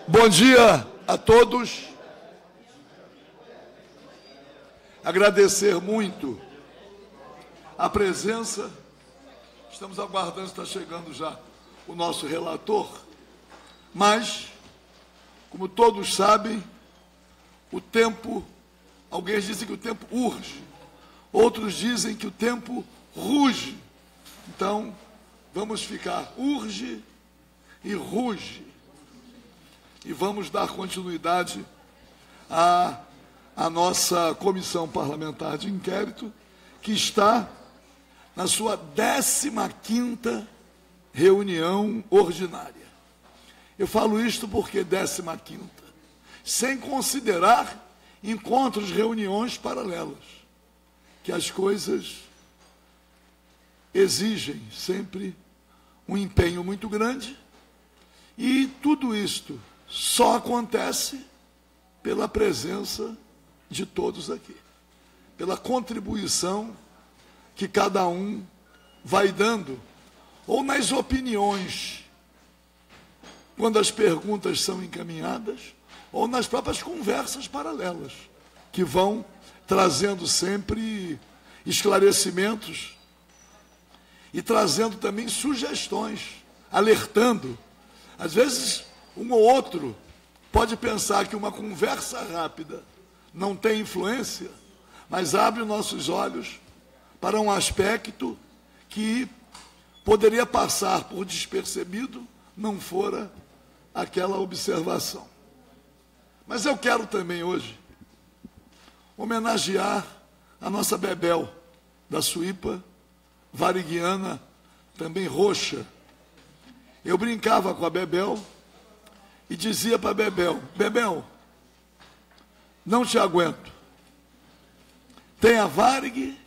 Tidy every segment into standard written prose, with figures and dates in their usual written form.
Bom dia a todos. Agradecer muito a presença. Estamos aguardando, está chegando já o nosso relator. Mas, como todos sabem, o tempo, alguns dizem que o tempo urge, outros dizem que o tempo ruge. Então, vamos ficar urge e ruge. E vamos dar continuidade à nossa comissão parlamentar de inquérito, que está na sua 15ª reunião ordinária. Eu falo isto porque 15ª, sem considerar encontros, reuniões paralelas, que as coisas exigem sempre um empenho muito grande, e tudo isto só acontece pela presença de todos aqui, pela contribuição que cada um vai dando, ou nas opiniões, quando as perguntas são encaminhadas, ou nas próprias conversas paralelas, que vão trazendo sempre esclarecimentos e trazendo também sugestões, alertando. Às vezes, um ou outro pode pensar que uma conversa rápida não tem influência, mas abre nossos olhos para um aspecto que poderia passar por despercebido, não fora aquela observação. Mas eu quero também hoje homenagear a nossa Bebel, da Suípa, variguiana, também roxa. Eu brincava com a Bebel e dizia para a Bebel: Bebel, não te aguento. Tem a Varig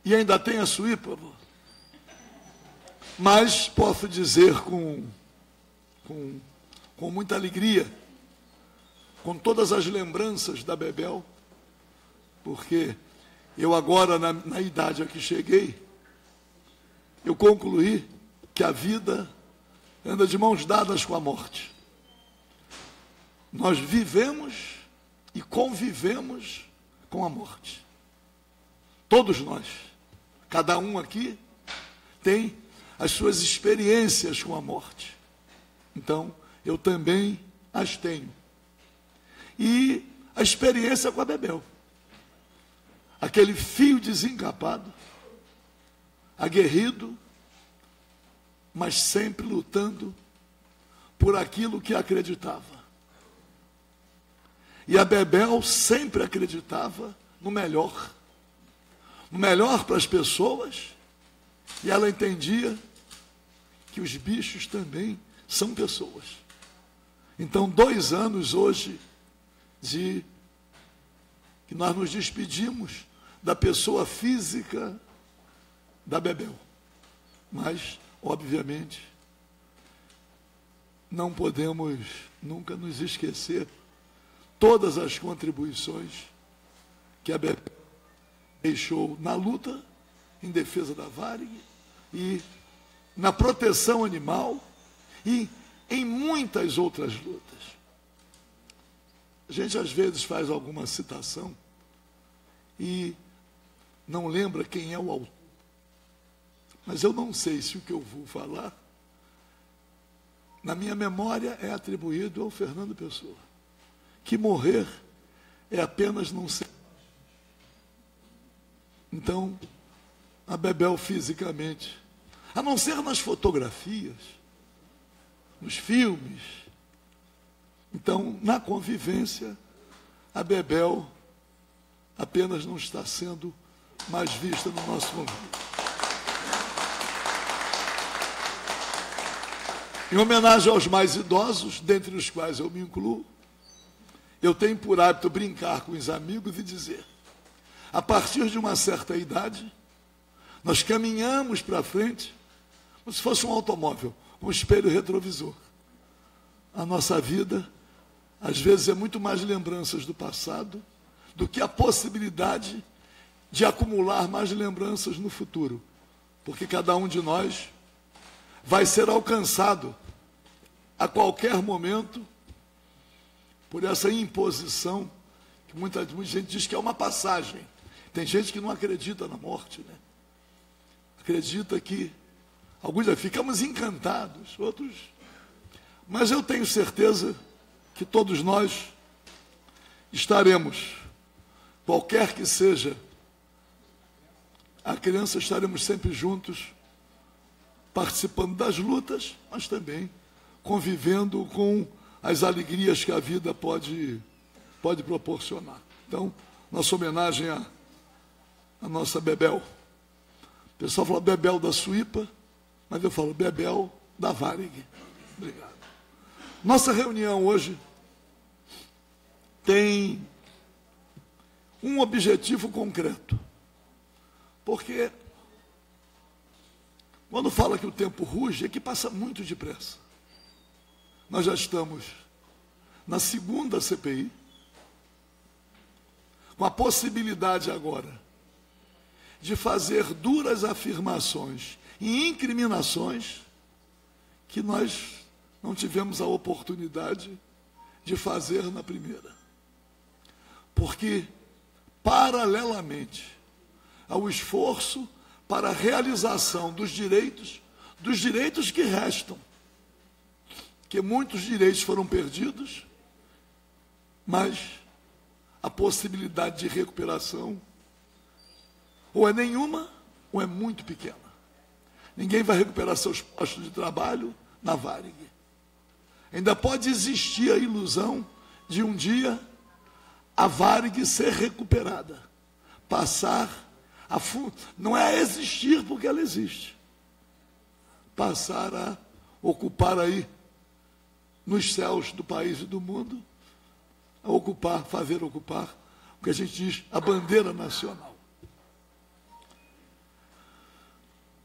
e ainda tem a Suípa. Mas posso dizer com muita alegria, com todas as lembranças da Bebel, porque eu agora, na idade a que cheguei, eu concluí que a vida anda de mãos dadas com a morte. Nós vivemos e convivemos com a morte. Todos nós, cada um aqui, tem as suas experiências com a morte. Então, eu também as tenho. E a experiência com a Bebel. Aquele fio desencapado, aguerrido, mas sempre lutando por aquilo que acreditava. E a Bebel sempre acreditava no melhor para as pessoas, e ela entendia que os bichos também são pessoas. Então, 2 anos hoje de que nós nos despedimos da pessoa física da Bebel. Mas, obviamente, não podemos nunca nos esquecer todas as contribuições que a Bebel deixou na luta em defesa da Varig e na proteção animal e em muitas outras lutas. A gente às vezes faz alguma citação e não lembra quem é o autor. Mas eu não sei se o que eu vou falar, na minha memória, é atribuído ao Fernando Pessoa. Que morrer é apenas não ser. Então, a Bebel fisicamente, a não ser nas fotografias, nos filmes. Então, na convivência, a Bebel apenas não está sendo mais vista no nosso momento. Em homenagem aos mais idosos, dentre os quais eu me incluo, eu tenho por hábito brincar com os amigos e dizer: a partir de uma certa idade, nós caminhamos para frente como se fosse um automóvel, com um espelho retrovisor. A nossa vida, às vezes, é muito mais lembranças do passado do que a possibilidade de acumular mais lembranças no futuro. Porque cada um de nós vai ser alcançado a qualquer momento, por essa imposição, que muita gente diz que é uma passagem. Tem gente que não acredita na morte, né? Acredita que, alguns já ficamos encantados, outros... Mas eu tenho certeza que todos nós estaremos, qualquer que seja a criança, estaremos sempre juntos, participando das lutas, mas também convivendo com as alegrias que a vida pode proporcionar. Então, nossa homenagem à nossa Bebel. O pessoal fala Bebel da Suípa, mas eu falo Bebel da Varig. Obrigado. Nossa reunião hoje tem um objetivo concreto. Porque quando fala que o tempo ruge, é que passa muito depressa. Nós já estamos na segunda CPI, com a possibilidade agora de fazer duras afirmações e incriminações que nós não tivemos a oportunidade de fazer na primeira. Porque, paralelamente ao esforço para a realização dos direitos que restam, que muitos direitos foram perdidos, mas a possibilidade de recuperação ou é nenhuma ou é muito pequena. Ninguém vai recuperar seus postos de trabalho na Varig. Ainda pode existir a ilusão de um dia a Varig ser recuperada, passar a não é a existir porque ela existe, passar a ocupar aí nos céus do país e do mundo, a ocupar, fazer ocupar o que a gente diz a bandeira nacional.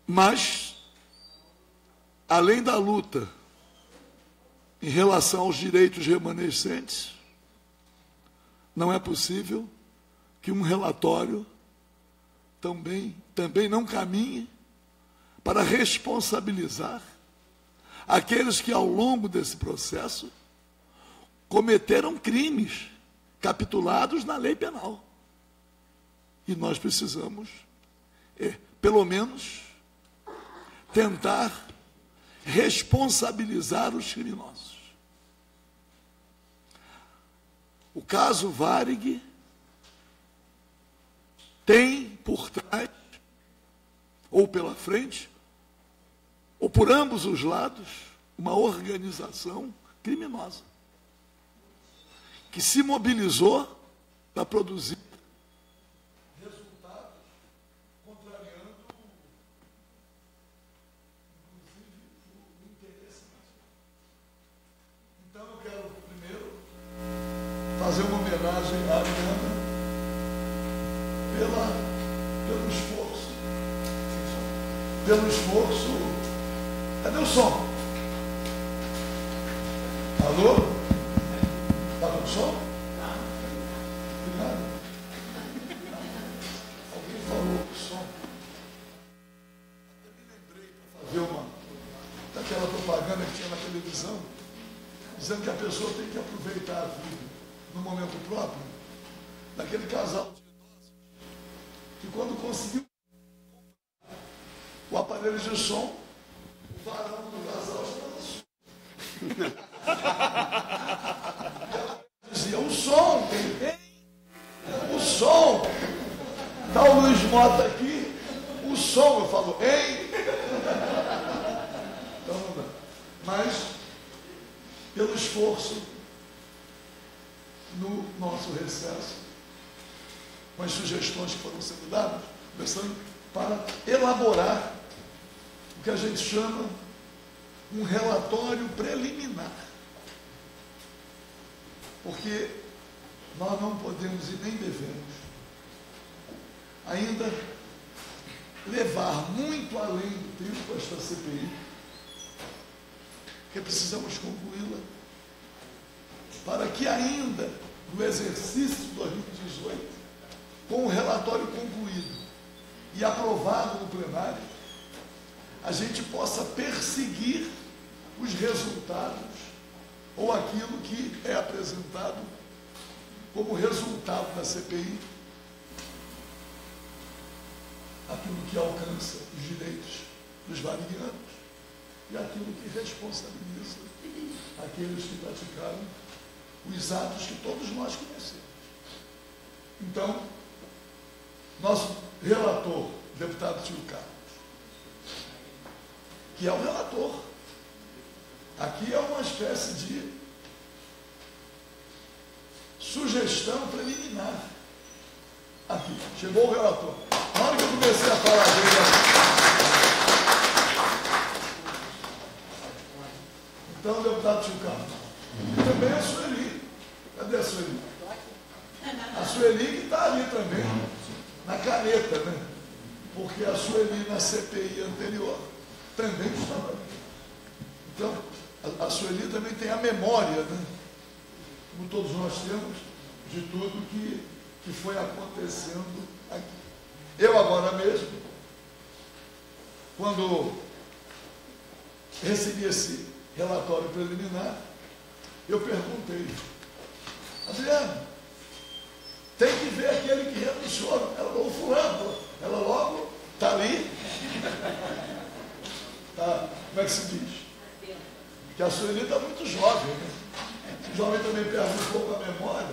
Mas, além da luta em relação aos direitos remanescentes, não é possível que um relatório também não caminhe para responsabilizar aqueles que, ao longo desse processo, cometeram crimes capitulados na lei penal. E nós precisamos, pelo menos, tentar responsabilizar os criminosos. O caso Varig tem por trás, ou pela frente, ou por ambos os lados, uma organização criminosa que se mobilizou para produzir resultados contrariando, inclusive, o interesse nacional. Então, eu quero primeiro fazer uma homenagem à Ariana pelo esforço. Cadê o som? Alô? Está com som? Obrigado. Alguém falou com o som? Até me lembrei para fazer daquela propaganda que tinha na televisão, dizendo que a pessoa tem que aproveitar a vida no momento próprio, daquele casal de idosos que, quando conseguiu o aparelho de som, o varão do casal estava ela dizia, o som, o som, está o Luiz Mota aqui, o som, eu falo, hein? Então não dá. Mas, pelo esforço no nosso recesso, com as sugestões que foram sendo dadas, começando para elaborar o que a gente chama um relatório preliminar. Porque nós não podemos e nem devemos ainda levar muito além do tempo esta CPI, porque precisamos concluí-la para que ainda no exercício de 2018, com o relatório concluído e aprovado no plenário, a gente possa perseguir os resultados ou aquilo que é apresentado como resultado da CPI, aquilo que alcança os direitos dos variguianos e aquilo que responsabiliza aqueles que praticaram os atos que todos nós conhecemos. Então, nosso relator, deputado Tio Carlos, que é o relator, aqui é uma espécie de sugestão preliminar. Aqui, chegou o relator. Na hora que eu comecei a falar dele, então, deputado Tio Carlos, e também a Sueli. Cadê a Sueli? A Sueli que está ali também, na caneta, né? Porque a Sueli na CPI anterior também estava ali. Então, a Sueli também tem a memória, né? Como todos nós temos, de tudo que foi acontecendo aqui. Eu agora mesmo, quando recebi esse relatório preliminar, eu perguntei: Adriano, tem que ver aquele que renunciou. Ela falou: fulano. Ela logo está ali. Tá, como é que se diz? Que a Sueli está muito jovem, né? O jovem também perde um pouco a memória.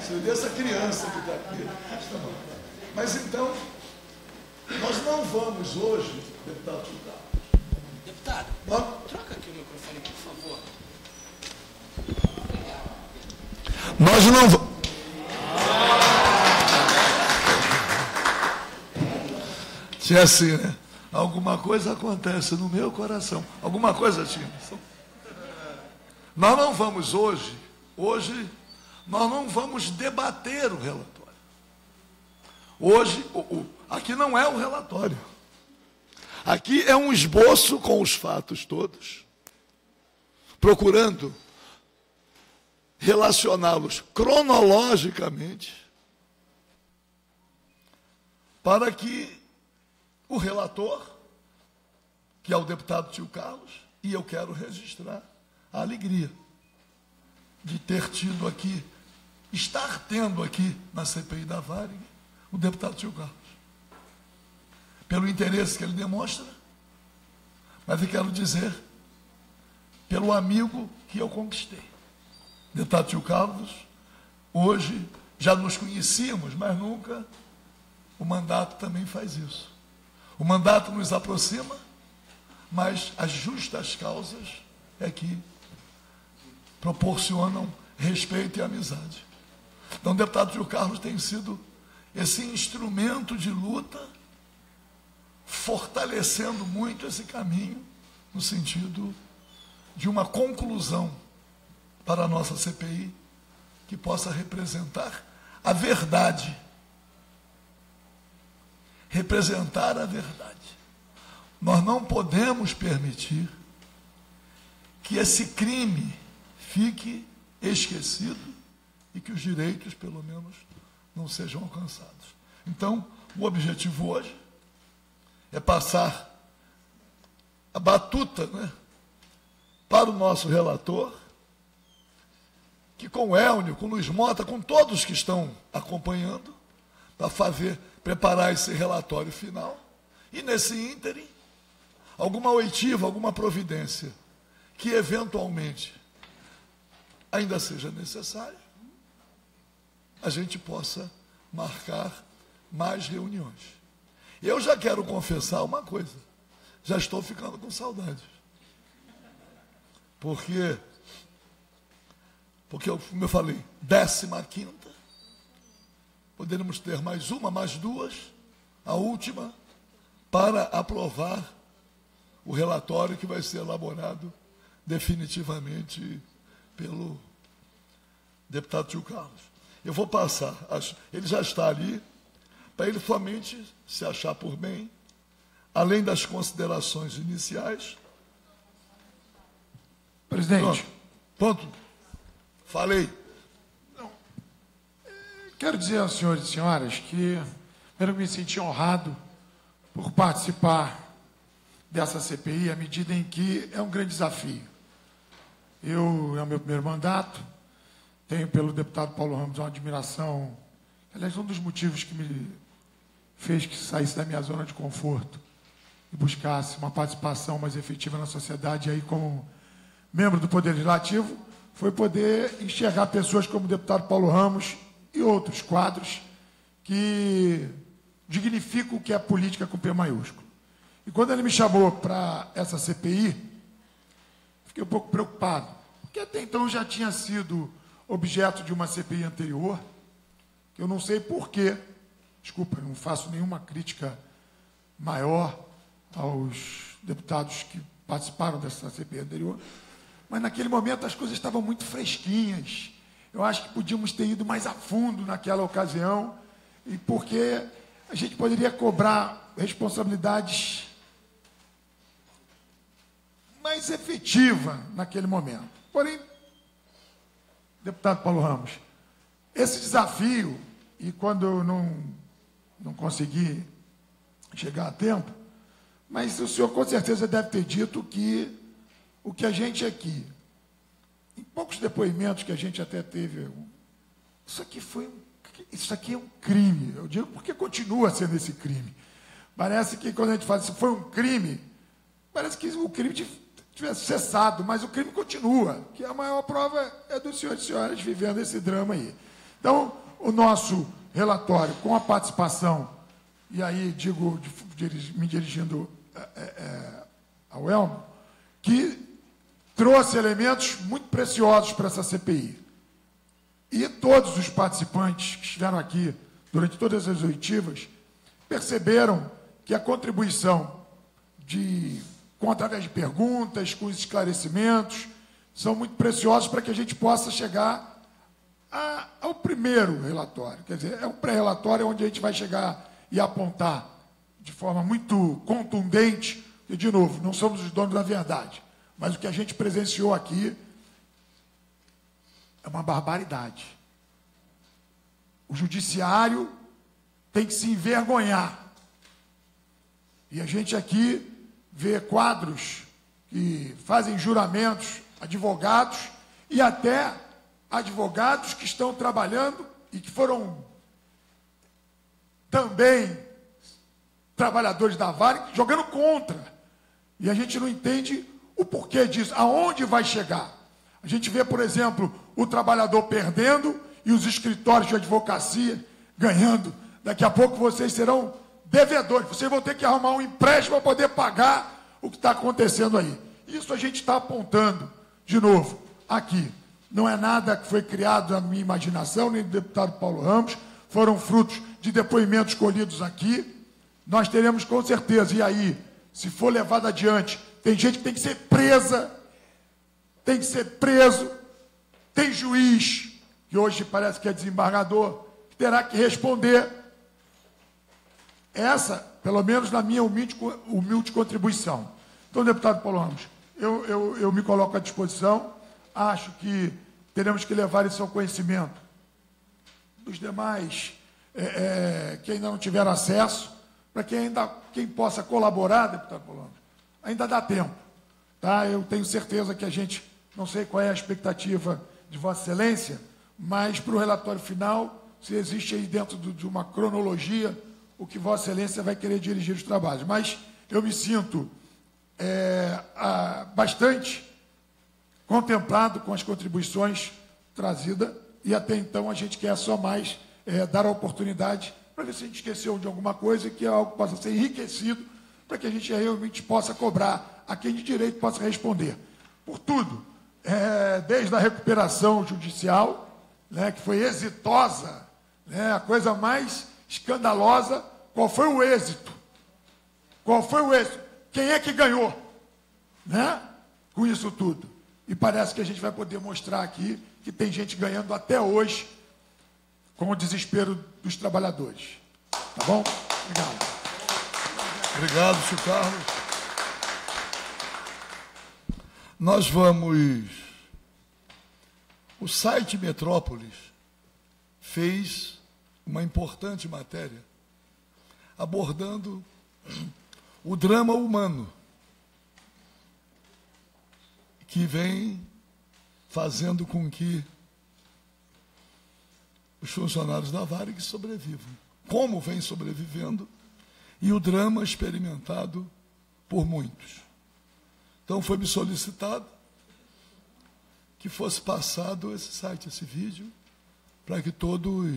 Sueli é essa criança que está aqui. Mas então, nós não vamos hoje, deputado Tio Carlos. Deputado, troca aqui o microfone, por favor. Nós não vamos. Tinha assim, né? Alguma coisa acontece no meu coração. Alguma coisa tinha. Nós não vamos hoje, nós não vamos debater o relatório. Hoje, aqui não é o relatório. Aqui é um esboço com os fatos todos, procurando relacioná-los cronologicamente, para que o relator, que é o deputado Tio Carlos, e eu quero registrar a alegria de ter tido aqui, estar tendo aqui na CPI da Varig, o deputado Tio Carlos. Pelo interesse que ele demonstra, mas eu quero dizer, pelo amigo que eu conquistei. Deputado Tio Carlos, hoje já nos conhecíamos, mas nunca. O mandato também faz isso. O mandato nos aproxima, mas as justas causas é que proporcionam respeito e amizade. Então, o deputado Tio Carlos tem sido esse instrumento de luta, fortalecendo muito esse caminho, no sentido de uma conclusão para a nossa CPI, que possa representar a verdade. Representar a verdade. Nós não podemos permitir que esse crime fique esquecido e que os direitos, pelo menos, não sejam alcançados. Então, o objetivo hoje é passar a batuta, né, para o nosso relator, que com o Elnio, com o Luiz Mota, com todos que estão acompanhando, para preparar esse relatório final, e nesse ínterim, alguma oitiva, alguma providência, que eventualmente ainda seja necessário, a gente possa marcar mais reuniões. Eu já quero confessar uma coisa, já estou ficando com saudade. Porque como eu falei, 15ª, poderíamos ter mais uma, mais duas, a última, para aprovar o relatório que vai ser elaborado definitivamente pelo deputado Tio Carlos. Eu vou passar, ele já está ali, para ele somente se achar por bem, além das considerações iniciais. Presidente. Ponto. Falei. Não. Quero dizer aos senhores e senhoras que eu me senti honrado por participar dessa CPI, à medida em que é um grande desafio. é o meu primeiro mandato, tenho pelo deputado Paulo Ramos uma admiração, aliás, um dos motivos que me fez que saísse da minha zona de conforto e buscasse uma participação mais efetiva na sociedade, aí como membro do Poder Legislativo, foi poder enxergar pessoas como o deputado Paulo Ramos e outros quadros que dignificam o que é política com P maiúsculo. E quando ele me chamou para essa CPI, fiquei um pouco preocupado, porque até então eu já tinha sido objeto de uma CPI anterior, que eu não sei porquê, desculpa, eu não faço nenhuma crítica maior aos deputados que participaram dessa CPI anterior, mas naquele momento as coisas estavam muito fresquinhas. Eu acho que podíamos ter ido mais a fundo naquela ocasião, e porque a gente poderia cobrar responsabilidades mais efetiva naquele momento. Porém, deputado Paulo Ramos, esse desafio, e quando eu não consegui chegar a tempo, mas o senhor com certeza deve ter dito que o que a gente aqui, em poucos depoimentos que a gente até teve, isso aqui é um crime. Eu digo porque continua sendo esse crime. Parece que quando a gente fala isso foi um crime, parece que o crime tivesse cessado, mas o crime continua, que a maior prova é dos senhores e senhoras vivendo esse drama aí. Então, o nosso relatório, com a participação, e aí digo, me dirigindo ao Elmo, que trouxe elementos muito preciosos para essa CPI. E todos os participantes que estiveram aqui durante todas as oitivas perceberam que a contribuição através de perguntas, com os esclarecimentos, são muito preciosos para que a gente possa chegar ao primeiro relatório. Quer dizer, é um pré-relatório onde a gente vai chegar e apontar de forma muito contundente, e, de novo, não somos os donos da verdade, mas o que a gente presenciou aqui é uma barbaridade. O judiciário tem que se envergonhar. E a gente aqui vê quadros que fazem juramentos, advogados, e até advogados que estão trabalhando e que foram também trabalhadores da Vale, jogando contra. E a gente não entende o porquê disso, aonde vai chegar. A gente vê, por exemplo, o trabalhador perdendo e os escritórios de advocacia ganhando. Daqui a pouco vocês serão devedores, vocês vão ter que arrumar um empréstimo para poder pagar o que está acontecendo aí. Isso a gente está apontando, de novo, aqui. Não é nada que foi criado na minha imaginação, nem do deputado Paulo Ramos, foram frutos de depoimentos colhidos aqui. Nós teremos com certeza, e aí, se for levado adiante, tem gente que tem que ser presa, tem que ser preso, tem juiz, que hoje parece que é desembargador, que terá que responder. Essa, pelo menos na minha humilde contribuição. Então, deputado Paulo Ramos, eu me coloco à disposição, acho que teremos que levar isso ao conhecimento dos demais que ainda não tiveram acesso, para quem possa colaborar, deputado Paulo Ramos, ainda dá tempo. Tá? Eu tenho certeza que a gente, não sei qual é a expectativa de Vossa Excelência, mas para o relatório final, se existe aí dentro de uma cronologia, o que Vossa Excelência vai querer dirigir os trabalhos. Mas eu me sinto bastante contemplado com as contribuições trazidas, e até então a gente quer só mais dar a oportunidade para ver se a gente esqueceu de alguma coisa, que é algo que possa ser enriquecido, para que a gente realmente possa cobrar a quem de direito possa responder. Por tudo, desde a recuperação judicial, né, que foi exitosa, né, a coisa mais escandalosa, qual foi o êxito? Qual foi o êxito? Quem é que ganhou, né, com isso tudo? E parece que a gente vai poder mostrar aqui que tem gente ganhando até hoje com o desespero dos trabalhadores. Tá bom? Obrigado. Obrigado, senhor Carlos. Nós vamos... O site Metrópolis fez uma importante matéria abordando o drama humano que vem fazendo com que os funcionários da Varig sobrevivam. Como vem sobrevivendo e o drama experimentado por muitos. Então foi-me solicitado que fosse passado esse site, esse vídeo, para que todos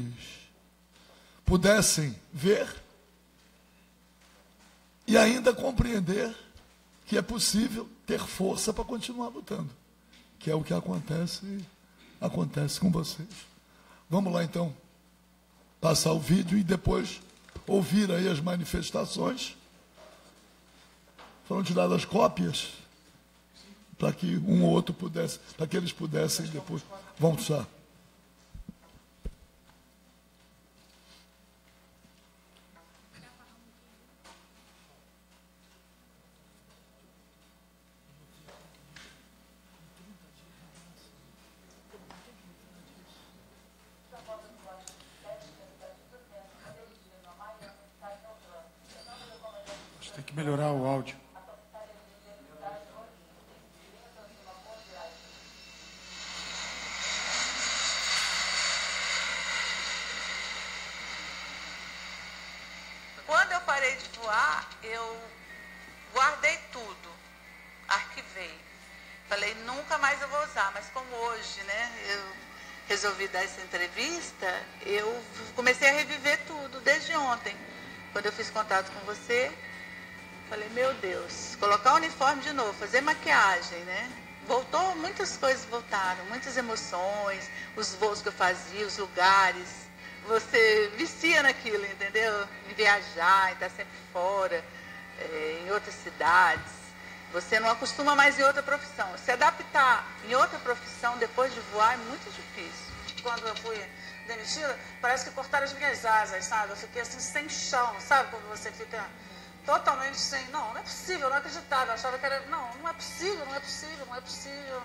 pudessem ver e ainda compreender que é possível ter força para continuar lutando, que é o que acontece com vocês. Vamos lá, então, passar o vídeo e depois ouvir aí as manifestações. Foram tiradas cópias para que um ou outro pudesse, para que eles pudessem depois. Vamos lá. Tem que melhorar o áudio. Quando eu parei de voar, eu guardei tudo, arquivei. Falei, nunca mais eu vou usar, mas como hoje, né, eu resolvi dar essa entrevista, eu comecei a reviver tudo, desde ontem. Quando eu fiz contato com você, falei, meu Deus, colocar o uniforme de novo, fazer maquiagem, né? Voltou, muitas coisas voltaram, muitas emoções, os voos que eu fazia, os lugares. Você vicia naquilo, entendeu? Em viajar, em estar sempre fora, em outras cidades. Você não acostuma mais em outra profissão. Se adaptar em outra profissão depois de voar é muito difícil. Quando eu fui demitida, parece que cortaram as minhas asas, sabe? Eu fiquei assim, sem chão, sabe? Quando você fica totalmente sem... Não é possível, eu não acreditava. Eu achava que era... Não é possível, não é possível, não é possível.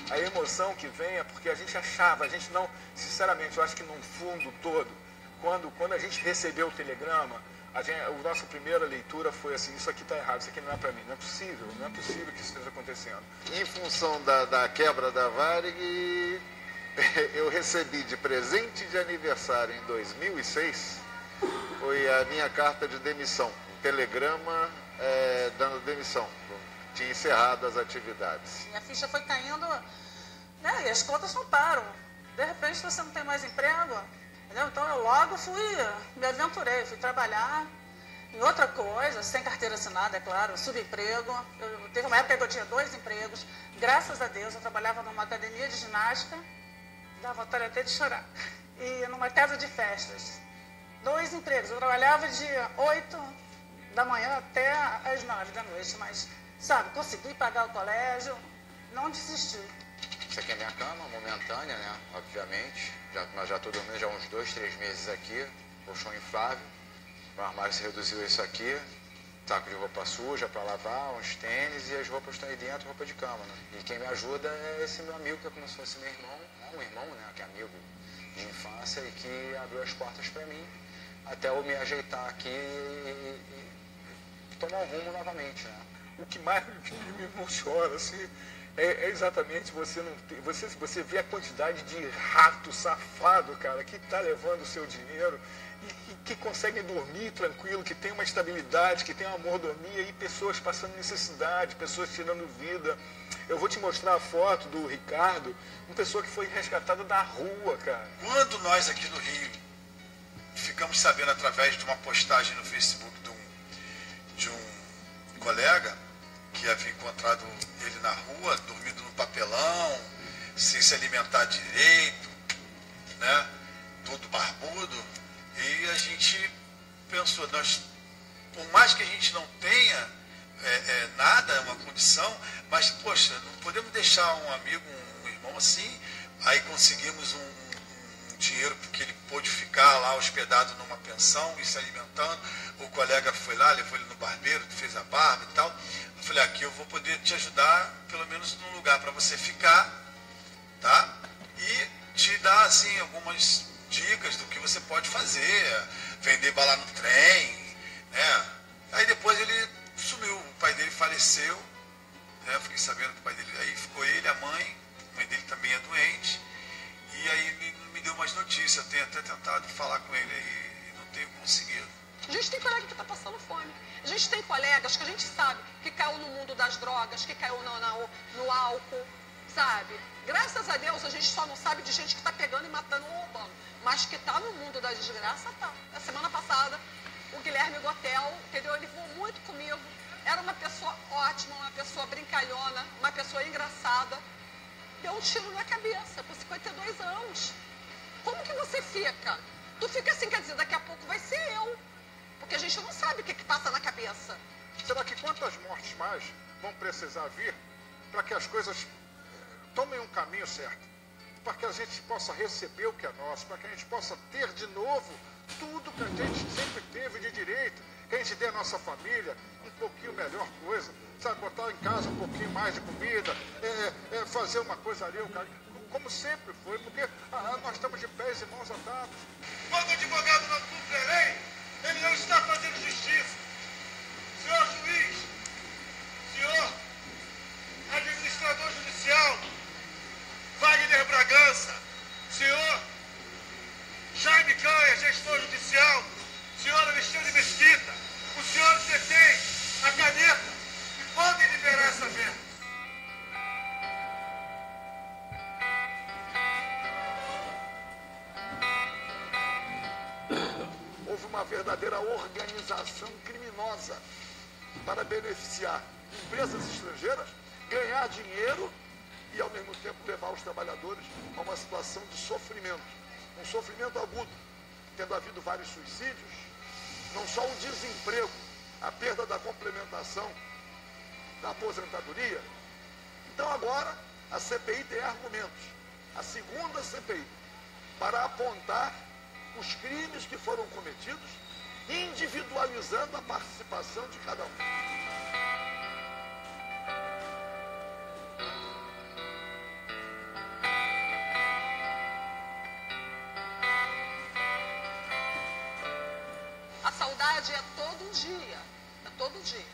A emoção que vem é porque a gente achava, a gente não... Sinceramente, eu acho que no fundo todo, quando a gente recebeu o telegrama, a nossa primeira leitura foi assim, isso aqui está errado, isso aqui não é para mim, não é possível que isso esteja acontecendo. Em função da quebra da Varig, eu recebi de presente de aniversário em 2006, foi a minha carta de demissão, um telegrama dando demissão, tinha encerrado as atividades. E a ficha foi caindo, né? E as contas não param. De repente você não tem mais emprego, entendeu? Então eu logo me aventurei, fui trabalhar em outra coisa, sem carteira assinada, é claro, subemprego. Teve uma época que eu tinha 2 empregos, graças a Deus eu trabalhava numa academia de ginástica, dá vontade até de chorar, e numa casa de festas. 2 empregos, eu trabalhava de 8 da manhã até às 9 da noite, mas, sabe, consegui pagar o colégio, não desisti. Isso aqui é minha cama, momentânea, né? Obviamente. Nós já estou dormindo já há uns 2, 3 meses aqui. Colchão inflável. O armário se reduziu a isso aqui. Saco de roupa suja para lavar, uns tênis e as roupas estão aí dentro, roupa de cama, né? E quem me ajuda é esse meu amigo, que é como se fosse meu irmão. Um irmão, né? Que é amigo de infância e que abriu as portas para mim até eu me ajeitar aqui e tomar um rumo novamente, né? O que mais me emociona, assim, é exatamente você vê a quantidade de rato safado, cara, que está levando o seu dinheiro e que conseguem dormir tranquilo, que tem uma estabilidade, que tem uma mordomia, e pessoas passando necessidade, pessoas tirando vida. Eu vou te mostrar a foto do Ricardo, uma pessoa que foi resgatada da rua, cara. Quando nós aqui no Rio ficamos sabendo através de uma postagem no Facebook de um colega que havia encontrado ele na rua, dormindo no papelão, sem se alimentar direito, né? Todo barbudo. E a gente pensou, por mais que a gente não tenha nada, uma condição, mas, poxa, não podemos deixar um amigo, um irmão assim. Aí conseguimos um dinheiro porque ele pôde ficar lá hospedado numa pensão e se alimentando. O colega foi lá, levou ele no barbeiro, fez a barba e tal. Eu falei, aqui eu vou poder te ajudar, pelo menos num lugar para você ficar, tá? E te dar, assim, algumas dicas do que você pode fazer, vender bala no trem, né? Aí depois ele sumiu, o pai dele faleceu, né? Fiquei sabendo que o pai dele, aí ficou ele, a mãe dele também é doente. isso, eu tenho até tentado falar com ele aí e não tenho conseguido. A gente tem colega que está passando fome. A gente tem colegas que a gente sabe que caiu no mundo das drogas, que caiu no álcool, sabe? Graças a Deus, a gente só não sabe de gente que está pegando e matando ou roubando. Mas que está no mundo da desgraça, tá. Na semana passada, o Guilherme Gotel, entendeu? Ele voou muito comigo. Era uma pessoa ótima, uma pessoa brincalhona, uma pessoa engraçada. Deu um tiro na cabeça, com 52 anos. Como que você fica? Tu fica assim, quer dizer, daqui a pouco vai ser eu. Porque a gente não sabe o que passa na cabeça. Será que quantas mortes mais vão precisar vir para que as coisas tomem um caminho certo? Para que a gente possa receber o que é nosso, para que a gente possa ter de novo tudo que a gente sempre teve de direito, que a gente dê à nossa família um pouquinho melhor coisa, sabe, botar em casa um pouquinho mais de comida, fazer uma coisa ali, como sempre foi, porque nós estamos de pés e mãos atados. Quando o advogado não cumpre a lei, ele não está fazendo justiça. Senhor juiz, senhor administrador judicial, Wagner Bragança, senhor Jaime Canha, gestor judicial, senhor Alexandre Mesquita, os senhores detêm a caneta e podem liberar essa merda. Houve uma verdadeira organização criminosa para beneficiar empresas estrangeiras, ganhar dinheiro e, ao mesmo tempo, levar os trabalhadores a uma situação de sofrimento. Um sofrimento agudo, tendo havido vários suicídios, não só o desemprego, a perda da complementação da aposentadoria. Então, agora, a CPI tem argumentos, a segunda CPI, para apontar os crimes que foram cometidos, individualizando a participação de cada um. A saudade é todo dia, é todo dia.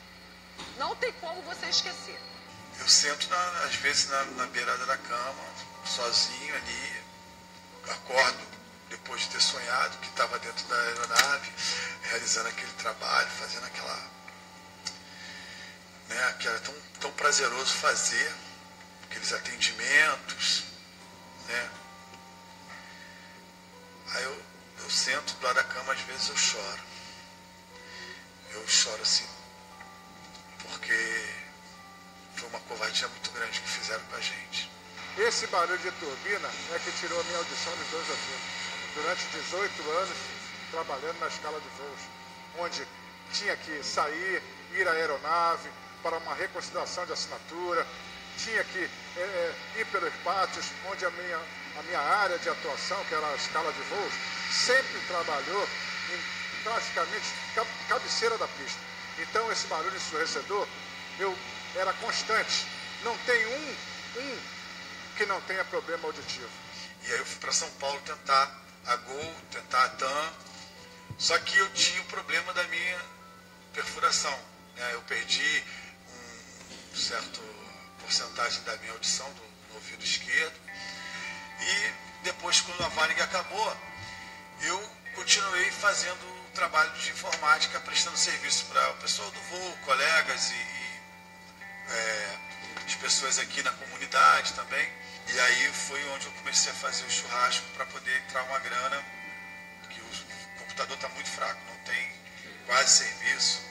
Não tem como você esquecer. Eu sento, às vezes, na beirada da cama, sozinho ali, acordo depois de ter sonhado que estava dentro da aeronave, realizando aquele trabalho, fazendo aquela... né, que era tão prazeroso fazer, aqueles atendimentos, né? Aí eu sento do lado da cama, às vezes eu choro. Eu choro assim, porque foi uma covardia muito grande que fizeram com a gente. Esse barulho de turbina é que tirou a minha audição dos 2 ouvidos. Durante 18 anos, trabalhando na escala de voos, onde tinha que sair, ir à aeronave para uma reconsideração de assinatura, tinha que ir pelos pátios, onde a minha área de atuação, que era a escala de voos, sempre trabalhou em praticamente cabeceira da pista. Então, esse barulho ensurdecedor, era constante. Não tem um que não tenha problema auditivo. E aí eu fui para São Paulo tentar a Gol, tentar a TAM, só que eu tinha o problema da minha perfuração, né? Eu perdi um certo porcentagem da minha audição no ouvido esquerdo, e depois, quando a Varig acabou, eu continuei fazendo o trabalho de informática, prestando serviço para o pessoal do voo, colegas e as pessoas aqui na comunidade também. E aí foi onde eu comecei a fazer o churrasco para poder entrar uma grana, que o computador está muito fraco, não tem quase serviço.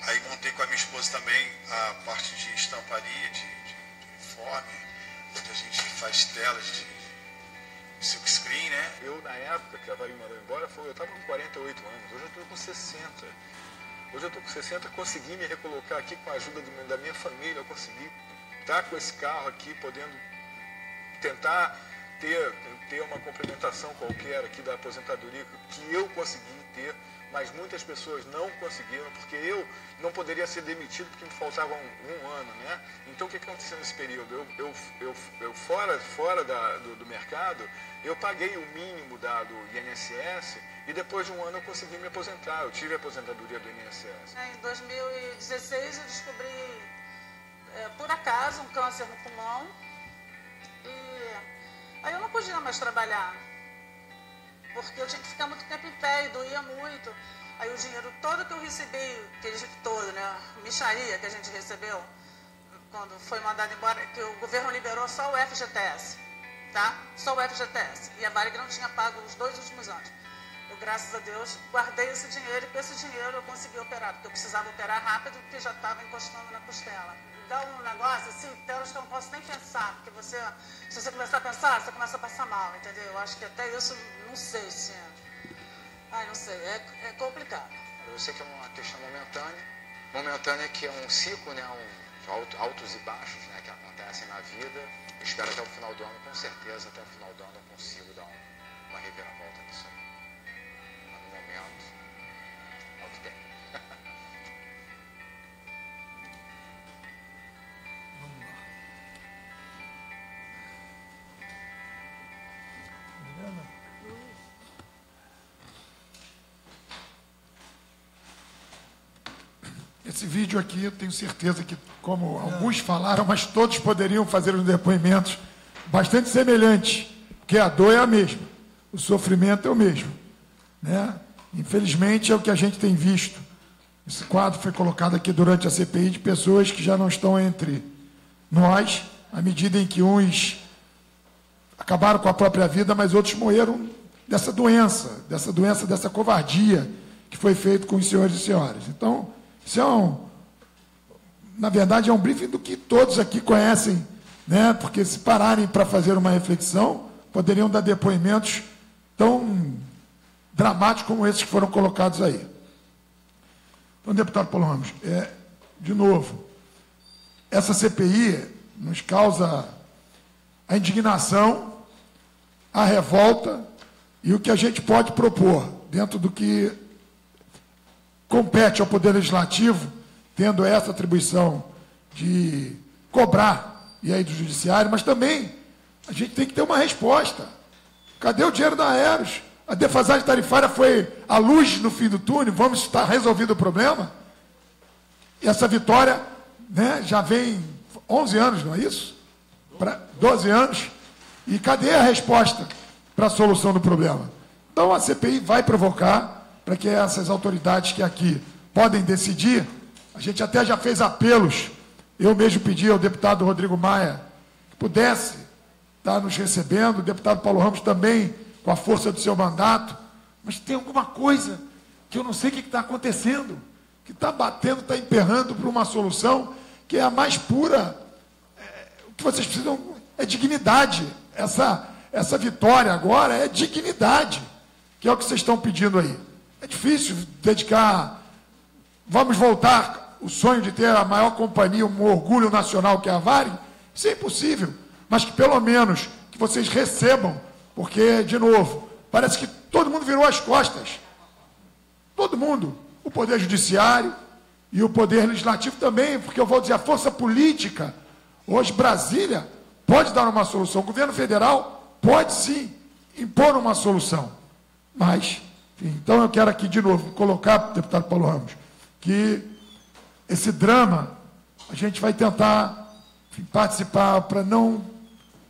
Aí montei com a minha esposa também a parte de estamparia, de uniforme, onde a gente faz telas de silkscreen, né? Eu, na época que a Varig mandou embora, eu estava com 48 anos, hoje eu estou com 60. Hoje eu estou com 60, consegui me recolocar aqui com a ajuda da minha família, eu consegui estar com esse carro aqui, podendo tentar ter uma complementação qualquer aqui da aposentadoria que eu consegui ter, mas muitas pessoas não conseguiram, porque eu não poderia ser demitido porque me faltava um ano, né? Então o que aconteceu nesse período? Eu fora do mercado, eu paguei o mínimo do INSS e depois de um ano eu consegui me aposentar, eu tive a aposentadoria do INSS. Em 2016 eu descobri, por acaso, um câncer no pulmão. E aí eu não podia mais trabalhar. porque eu tinha que ficar muito tempo em pé e doía muito. Aí o dinheiro todo que eu recebi, todo, né, a mixaria que a gente recebeu, quando foi mandado embora, que o governo liberou só o FGTS, tá? Só o FGTS. E a Varig não tinha pago os 2 últimos anos. Eu, graças a Deus, guardei esse dinheiro e com esse dinheiro eu consegui operar, porque eu precisava operar rápido, porque já estava encostando na costela. Dá um negócio assim, telas que eu não posso nem pensar, porque você, se você começar a pensar, você começa a passar mal, entendeu? Eu acho que até isso, não sei se... Ai, não sei, é complicado. Eu sei que é uma questão momentânea que é um ciclo, né, altos e baixos, né, que acontecem na vida. Eu espero até o final do ano, com certeza, até o final do ano eu consigo dar uma reviravolta nisso aí. Mas no momento, é o que tem. Vamos lá. Adriana? Esse vídeo aqui, eu tenho certeza que, como alguns falaram, mas todos poderiam fazer os depoimentos bastante semelhantes, porque a dor é a mesma, o sofrimento é o mesmo, né? Infelizmente, é o que a gente tem visto. Esse quadro foi colocado aqui durante a CPI de pessoas que já não estão entre nós, à medida em que uns acabaram com a própria vida, mas outros morreram dessa doença, dessa covardia que foi feito com os senhores e senhoras. Então, isso na verdade, é um briefing do que todos aqui conhecem, né? Porque se pararem para fazer uma reflexão, poderiam dar depoimentos tão dramáticos como esses que foram colocados aí. Então, deputado Paulo Ramos, de novo, essa CPI nos causa a indignação, a revolta e o que a gente pode propor dentro do que compete ao Poder Legislativo, tendo essa atribuição de cobrar, e aí do Judiciário, mas também a gente tem que ter uma resposta. Cadê o dinheiro da Aeros? A defasagem tarifária foi a luz no fim do túnel, vamos estar resolvendo o problema? E essa vitória, né, já vem 11 anos, não é isso? 12 anos. E cadê a resposta para a solução do problema? Então a CPI vai provocar para que essas autoridades que aqui podem decidir, a gente até já fez apelos, eu mesmo pedi ao deputado Rodrigo Maia que pudesse estar nos recebendo, o deputado Paulo Ramos também, com a força do seu mandato, mas tem alguma coisa que eu não sei o que está acontecendo, que está batendo, está emperrando para uma solução que é a mais pura. O que vocês precisam é dignidade. Essa vitória agora é dignidade, que é o que vocês estão pedindo aí. É difícil dedicar, vamos voltar o sonho de ter a maior companhia, um orgulho nacional que é a Varig, isso é impossível, mas que pelo menos que vocês recebam, porque, de novo, parece que todo mundo virou as costas, todo mundo, o Poder Judiciário e o Poder Legislativo também, porque eu vou dizer, a força política, hoje Brasília pode dar uma solução, o governo federal pode sim impor uma solução, mas... Então, eu quero aqui, de novo, colocar, deputado Paulo Ramos, que esse drama, a gente vai tentar participar para não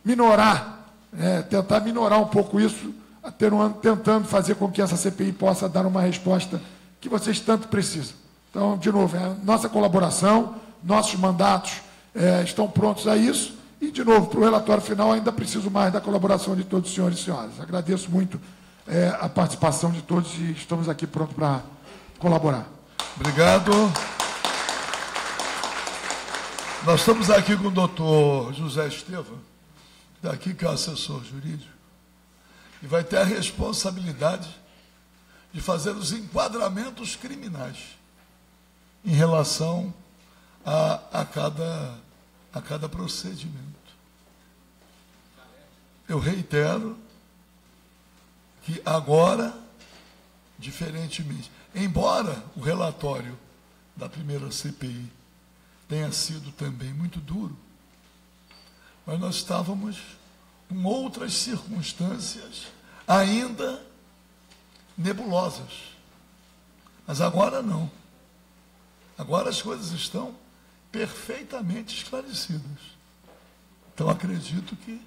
minorar, tentar minorar um pouco isso, tentando fazer com que essa CPI possa dar uma resposta que vocês tanto precisam. Então, de novo, a nossa colaboração, nossos mandatos estão prontos a isso, e, de novo, para o relatório final, ainda preciso mais da colaboração de todos os senhores e senhoras. Agradeço muito a participação de todos e estamos aqui prontos para colaborar. Obrigado. Nós estamos aqui com o doutor José Estevam, daqui que é assessor jurídico, e vai ter a responsabilidade de fazer os enquadramentos criminais em relação a cada procedimento. Eu reitero que agora, diferentemente, embora o relatório da primeira CPI tenha sido também muito duro, mas nós estávamos com outras circunstâncias ainda nebulosas. Mas agora não. Agora as coisas estão perfeitamente esclarecidas. Então acredito que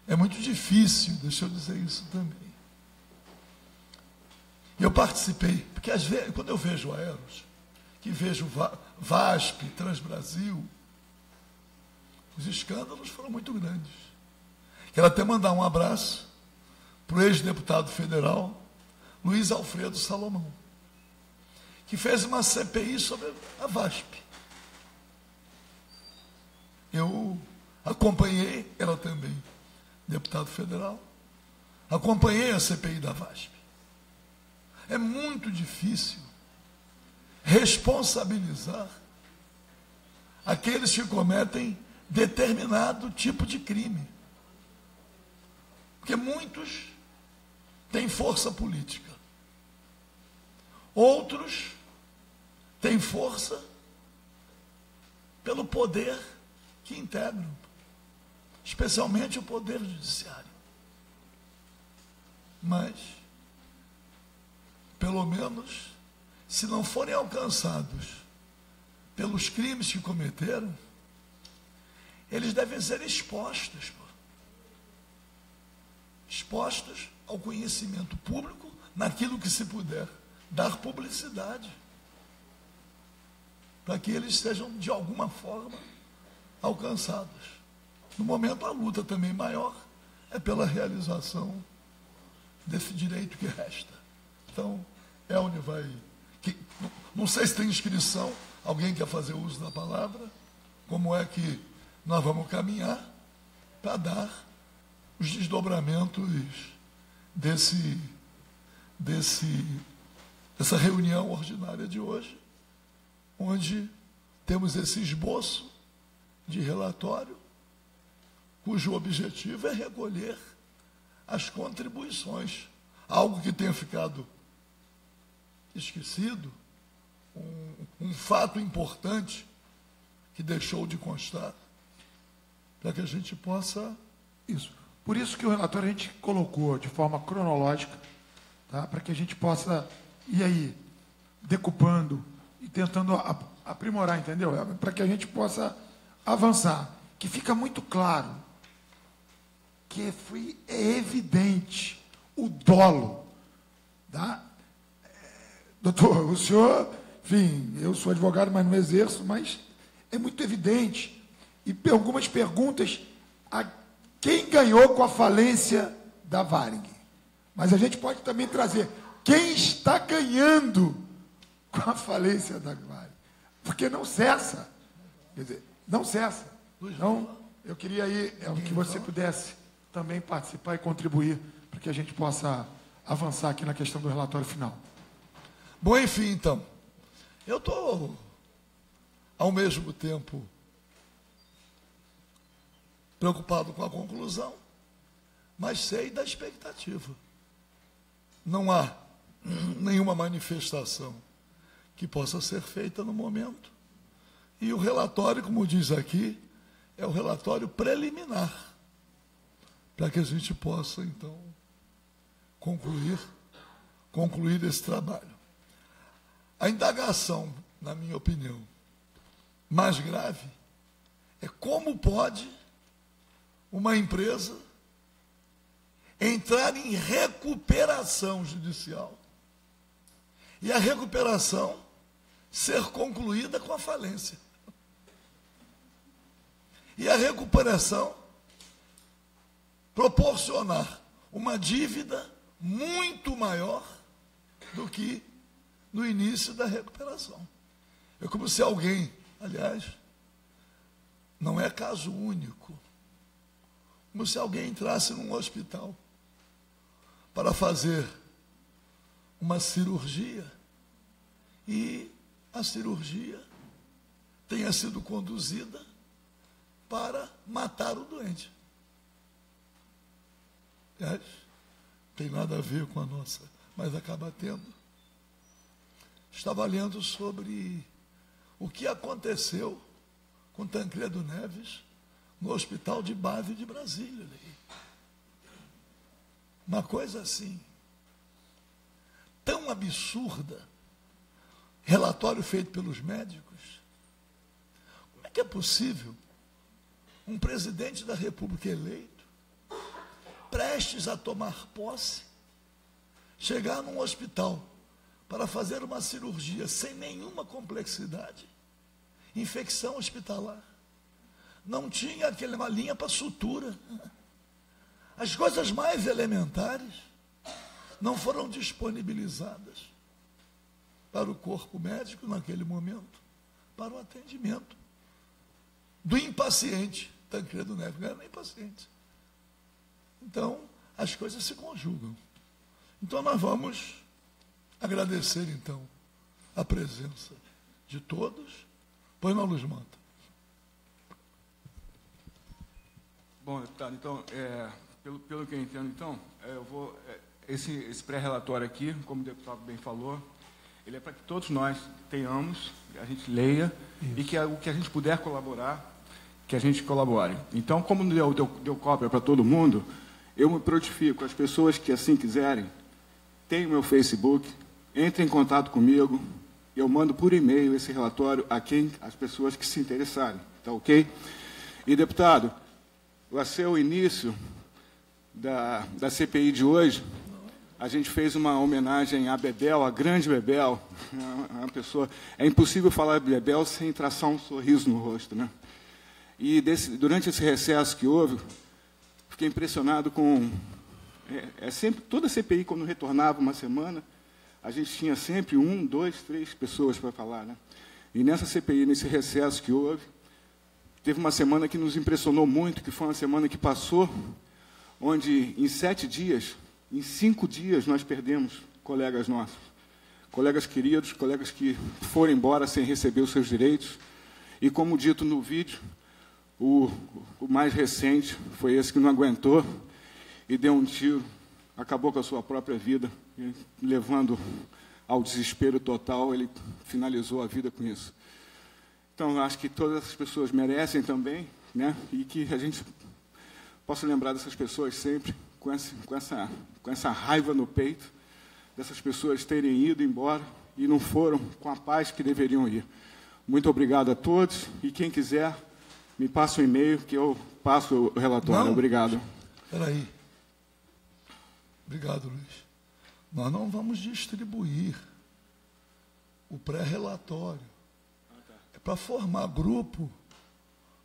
é muito difícil, deixa eu dizer isso também, Eu participei, porque às vezes, quando eu vejo Aeros, que vejo VASP, Transbrasil, os escândalos foram muito grandes. Quero até mandar um abraço para o ex-deputado federal, Luiz Alfredo Salomão, que fez uma CPI sobre a VASP. Eu acompanhei, ela também, deputado federal, acompanhei a CPI da VASP. É muito difícil responsabilizar aqueles que cometem determinado tipo de crime. Porque muitos têm força política. Outros têm força pelo poder que integram, especialmente o poder judiciário. Mas, pelo menos, se não forem alcançados pelos crimes que cometeram, eles devem ser expostos ao conhecimento público naquilo que se puder, dar publicidade, para que eles sejam, de alguma forma, alcançados. No momento, a luta também maior é pela realização desse direito que resta. Então, é onde vai... não sei se tem inscrição, alguém quer fazer uso da palavra, como é que nós vamos caminhar para dar os desdobramentos dessa reunião ordinária de hoje, onde temos esse esboço de relatório, cujo objetivo é recolher as contribuições, algo que tenha ficado esquecido, um fato importante que deixou de constar, para que a gente possa... Isso. Por isso que o relatório a gente colocou de forma cronológica, tá? Para que a gente possa ir aí decupando e tentando aprimorar, entendeu? Para que a gente possa avançar. Que fica muito claro que é evidente o dolo, tá? Doutor, o senhor, enfim, eu sou advogado, mas não exerço, mas é muito evidente. E algumas perguntas a quem ganhou com a falência da Varig. Mas a gente pode também trazer quem está ganhando com a falência da Varig. Porque não cessa. Quer dizer, não cessa. Então, eu queria aí que você pudesse também participar e contribuir para que a gente possa avançar aqui na questão do relatório final. Bom, enfim, então, eu estou, ao mesmo tempo, preocupado com a conclusão, mas sei da expectativa. Não há nenhuma manifestação que possa ser feita no momento. E o relatório, como diz aqui, é o relatório preliminar, para que a gente possa, então, concluir esse trabalho. A indagação, na minha opinião, mais grave é como pode uma empresa entrar em recuperação judicial e a recuperação ser concluída com a falência. E a recuperação proporcionar uma dívida muito maior do que no início da recuperação. É como se alguém, aliás, não é caso único, como se alguém entrasse num hospital para fazer uma cirurgia e a cirurgia tenha sido conduzida para matar o doente. Aliás, tem nada a ver com a nossa, mas acaba tendo. Estava lendo sobre o que aconteceu com Tancredo Neves no Hospital de Base de Brasília. Uma coisa assim, tão absurda, relatório feito pelos médicos. Como é que é possível um presidente da República eleito, prestes a tomar posse, chegar num hospital para fazer uma cirurgia sem nenhuma complexidade, infecção hospitalar, não tinha aquela linha para sutura. As coisas mais elementares não foram disponibilizadas para o corpo médico naquele momento, para o atendimento do impaciente. Tancredo Neves não era nem paciente. Então, as coisas se conjugam. Então, nós vamos agradecer, então, a presença de todos. Põe na luz, Manta. Bom, deputado, então, pelo que eu entendo, então, eu vou... Esse pré-relatório aqui, como o deputado bem falou, ele é para que todos nós tenhamos, a gente leia, isso, e que o que a gente puder colaborar, que a gente colabore. Então, como deu cópia para todo mundo, eu me prontifico, as pessoas que assim quiserem, tem o meu Facebook, entre em contato comigo, eu mando por e-mail esse relatório as pessoas que se interessarem, tá ok? E, deputado, vai ser o início da CPI de hoje. A gente fez uma homenagem à Bebel, a grande Bebel, uma pessoa... É impossível falar de Bebel sem traçar um sorriso no rosto, né? E durante esse recesso que houve, fiquei impressionado com... sempre toda a CPI, quando retornava uma semana, a gente tinha sempre 1, 2, 3 pessoas para falar, né? E nessa CPI, nesse recesso que houve, teve uma semana que nos impressionou muito, que foi uma semana que passou, onde em 7 dias... Em 5 dias, nós perdemos colegas nossos, colegas queridos, colegas que foram embora sem receber os seus direitos. E, como dito no vídeo, o mais recente foi esse que não aguentou e deu um tiro, acabou com a sua própria vida, levando ao desespero total, ele finalizou a vida com isso. Então, eu acho que todas essas pessoas merecem também, né? E que a gente possa lembrar dessas pessoas sempre, com essa raiva no peito, dessas pessoas terem ido embora e não foram com a paz que deveriam ir. Muito obrigado a todos, e quem quiser, me passa um e-mail que eu passo o relatório. Não, obrigado. Espera aí. Obrigado, Luiz. Nós não vamos distribuir o pré-relatório. É para formar grupo,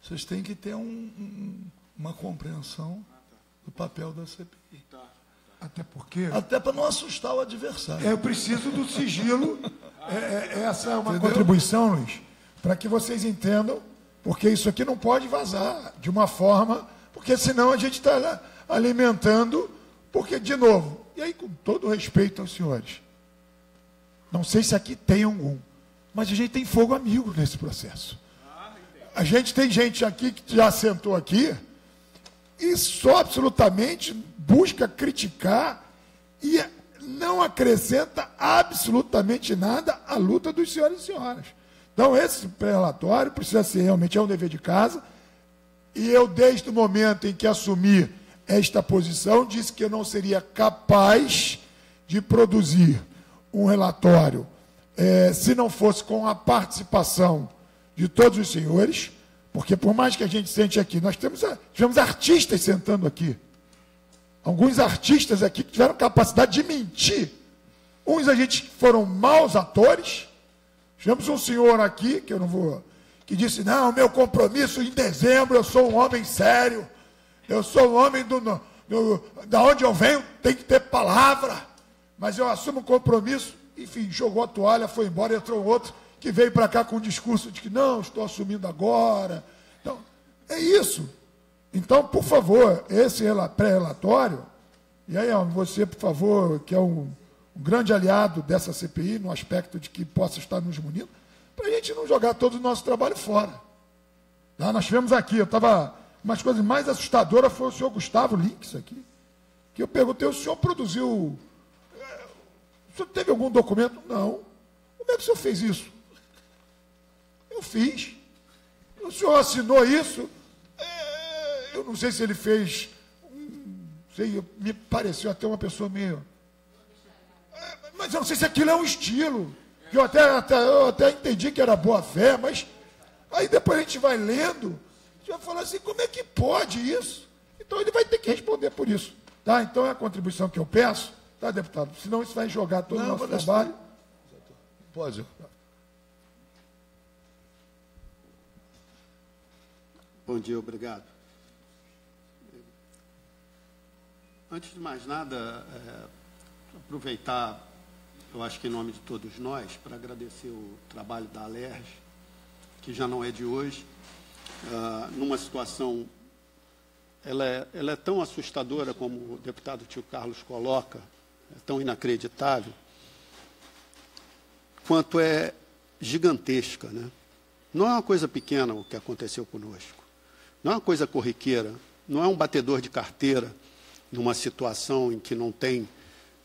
vocês têm que ter uma compreensão do papel da CPI. Até porque... Até para não assustar o adversário. Eu preciso do sigilo. Essa é uma contribuição, Luiz, para que vocês entendam, porque isso aqui não pode vazar de uma forma, porque senão a gente está alimentando, porque, de novo, e aí com todo respeito aos senhores, não sei se aqui tem algum, mas a gente tem fogo amigo nesse processo. A gente tem gente aqui que já sentou aqui, e só absolutamente busca criticar e não acrescenta absolutamente nada à luta dos senhores e senhoras. Então, esse pré-relatório precisa ser realmente um dever de casa, e eu, desde o momento em que assumi esta posição, disse que eu não seria capaz de produzir um relatório se não fosse com a participação de todos os senhores, porque, por mais que a gente sente aqui, nós tivemos artistas sentando aqui. Alguns artistas aqui que tiveram capacidade de mentir. Uns a gente foram maus atores. Tivemos um senhor aqui, que eu não vou... que disse, não, meu compromisso em dezembro, eu sou um homem sério. Eu sou um homem da onde eu venho, tem que ter palavra. Mas eu assumo um compromisso. Enfim, jogou a toalha, foi embora, entrou outro que veio para cá com um discurso de que não, estou assumindo agora. Então, é isso. Então, por favor, esse pré-relatório, e aí, você, por favor, que é um grande aliado dessa CPI, no aspecto de que possa estar nos munindo, para a gente não jogar todo o nosso trabalho fora. Tá? Nós tivemos aqui, umas coisas mais assustadoras foi o senhor Gustavo Links aqui, que eu perguntei, o senhor produziu... O senhor teve algum documento? Não. Como é que o senhor fez isso? Eu fiz. O senhor assinou isso? Eu não sei se ele fez... me pareceu até uma pessoa meio... mas eu não sei se aquilo é um estilo. Eu até entendi que era boa fé, mas... Aí depois a gente vai lendo, a gente vai falar assim, como é que pode isso? Então ele vai ter que responder por isso. Tá? Então é a contribuição que eu peço, Tá, deputado? Senão isso vai jogar todo o nosso mas trabalho. Pode. Bom dia, obrigado. Antes de mais nada, aproveitar, eu acho que em nome de todos nós, para agradecer o trabalho da Alerj, que já não é de hoje, numa situação, ela é tão assustadora como o deputado Tio Carlos coloca, é tão inacreditável, quanto é gigantesca, né? Não é uma coisa pequena o que aconteceu conosco, não é uma coisa corriqueira, não é um batedor de carteira, numa situação em que não tem